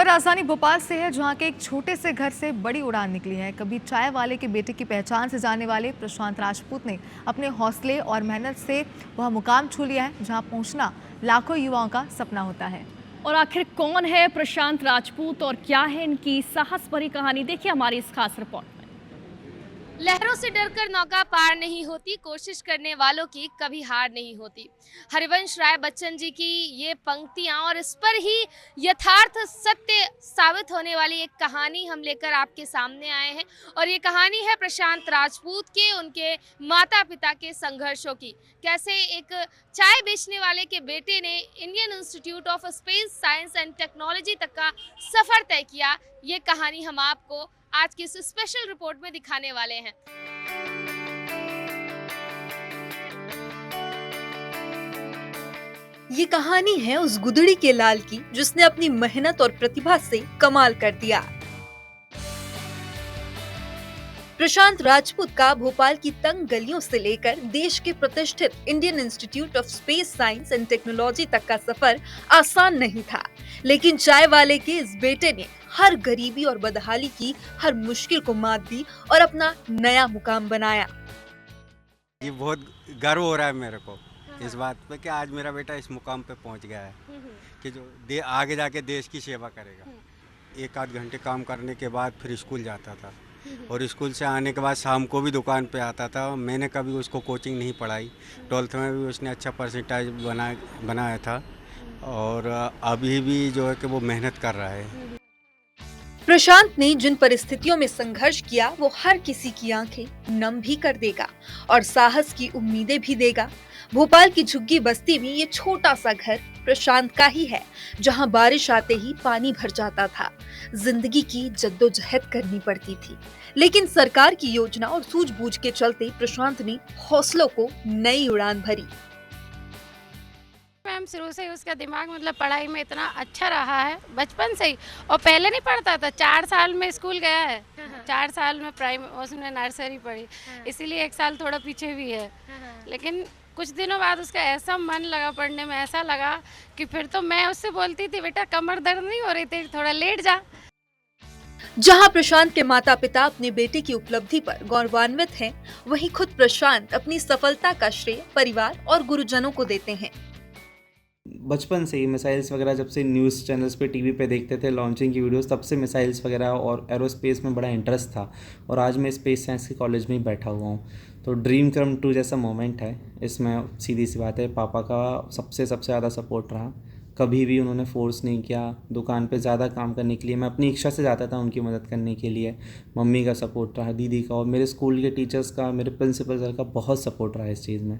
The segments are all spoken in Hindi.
खबर राजधानी भोपाल से है, जहां के एक छोटे से घर से बड़ी उड़ान निकली है। कभी चाय वाले के बेटे की पहचान से जाने वाले प्रशांत राजपूत ने अपने हौसले और मेहनत से वह मुकाम छू लिया है, जहां पहुंचना लाखों युवाओं का सपना होता है। और आखिर कौन है प्रशांत राजपूत और क्या है इनकी साहस भरी कहानी, देखिए हमारी इस खास रिपोर्ट में। लहरों से डरकर नौका पार नहीं होती, कोशिश करने वालों की कभी हार नहीं होती। हरिवंश राय बच्चन जी की ये पंक्तियां और इस पर ही यथार्थ सत्य साबित होने वाली एक कहानी हम लेकर आपके सामने आए हैं। और ये कहानी है प्रशांत राजपूत के, उनके माता पिता के संघर्षों की। कैसे एक चाय बेचने वाले के बेटे ने Indian institute of space science and technology तक का सफर तय किया, ये कहानी हम आपको आज की इस स्पेशल रिपोर्ट में दिखाने वाले हैं। ये कहानी है उस गुदड़ी के लाल की, जिसने अपनी मेहनत और प्रतिभा से कमाल कर दिया। प्रशांत राजपूत का भोपाल की तंग गलियों से लेकर देश के प्रतिष्ठित Indian institute of space science and technology तक का सफर आसान नहीं था, लेकिन चाय वाले के इस बेटे ने हर गरीबी और बदहाली की हर मुश्किल को मात दी और अपना नया मुकाम बनाया। ये बहुत गर्व हो रहा है मेरे को इस बात पे कि आज मेरा बेटा इस मुकाम पे पहुंच गया है कि जो आगे जाके देश की सेवा करेगा। एक आध घंटे काम करने के बाद फिर स्कूल जाता था और स्कूल से आने के बाद शाम को भी दुकान पे आता था। मैंने कभी उसको कोचिंग नहीं पढ़ाई, 12th में भी उसने अच्छा परसेंटेज बनाया था और अभी भी जो है कि वो मेहनत कर रहा है। प्रशांत ने जिन परिस्थितियों में संघर्ष किया, वो हर किसी की आंखें नम भी कर देगा और साहस की उम्मीदें भी देगा। भोपाल की झुग्गी बस्ती में ये छोटा सा घर प्रशांत का ही है, जहां बारिश आते ही पानी भर जाता था। जिंदगी की जद्दोजहद करनी पड़ती थी, लेकिन सरकार की योजना और सूझबूझ के चलते प्रशांत ने हौसलों को नई उड़ान भरी। मैम शुरू से ही उसका दिमाग मतलब पढ़ाई में इतना अच्छा रहा है, बचपन से ही। और पहले नहीं पढ़ता था, 4 साल में स्कूल गया है, 4 साल में उसने नर्सरी पढ़ी, इसीलिए 1 साल थोड़ा पीछे भी है। लेकिन कुछ दिनों बाद उसका ऐसा मन लगा पढ़ने में, ऐसा लगा कि फिर तो मैं उससे बोलती थी, बेटा कमर दर्द नहीं हो रही थी, थोड़ा लेट जा। जहां प्रशांत के माता पिता अपने बेटे की उपलब्धि पर गौरवान्वित हैं, वहीं खुद प्रशांत अपनी सफलता का श्रेय परिवार और गुरुजनों को देते हैं। बचपन से ही मिसाइल्स वगैरह जब से न्यूज़ चैनल्स पे टीवी पे देखते थे लॉन्चिंग की वीडियोस, तब से मिसाइल्स वगैरह और एरोस्पेस में बड़ा इंटरेस्ट था और आज मैं स्पेस साइंस के कॉलेज में ही बैठा हुआ हूँ। तो ड्रीम कम ट्रू जैसा मोमेंट है इसमें। सीधी सी बात है, पापा का सबसे ज़्यादा सपोर्ट रहा, कभी भी उन्होंने फोर्स नहीं किया दुकान पे ज़्यादा काम करने के लिए। मैं अपनी इच्छा से जाता था उनकी मदद करने के लिए। मम्मी का सपोर्ट रहा, दीदी का, और मेरे स्कूल के टीचर्स का, मेरे प्रिंसिपल सर का बहुत सपोर्ट रहा इस चीज़ में।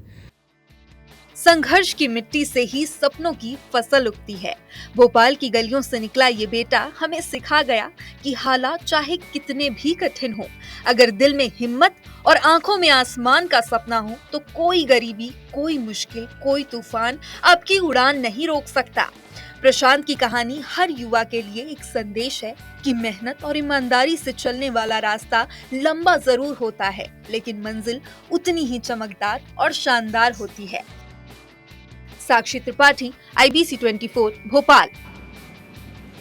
संघर्ष की मिट्टी से ही सपनों की फसल उगती है। भोपाल की गलियों से निकला ये बेटा हमें सिखा गया कि हालात चाहे कितने भी कठिन हो, अगर दिल में हिम्मत और आंखों में आसमान का सपना हो, तो कोई गरीबी, कोई मुश्किल, कोई तूफान आपकी उड़ान नहीं रोक सकता। प्रशांत की कहानी हर युवा के लिए एक संदेश है कि मेहनत और ईमानदारी से चलने वाला रास्ता लंबा जरूर होता है, लेकिन मंजिल उतनी ही चमकदार और शानदार होती है। साक्षी त्रिपाठी, IBC 24, भोपाल।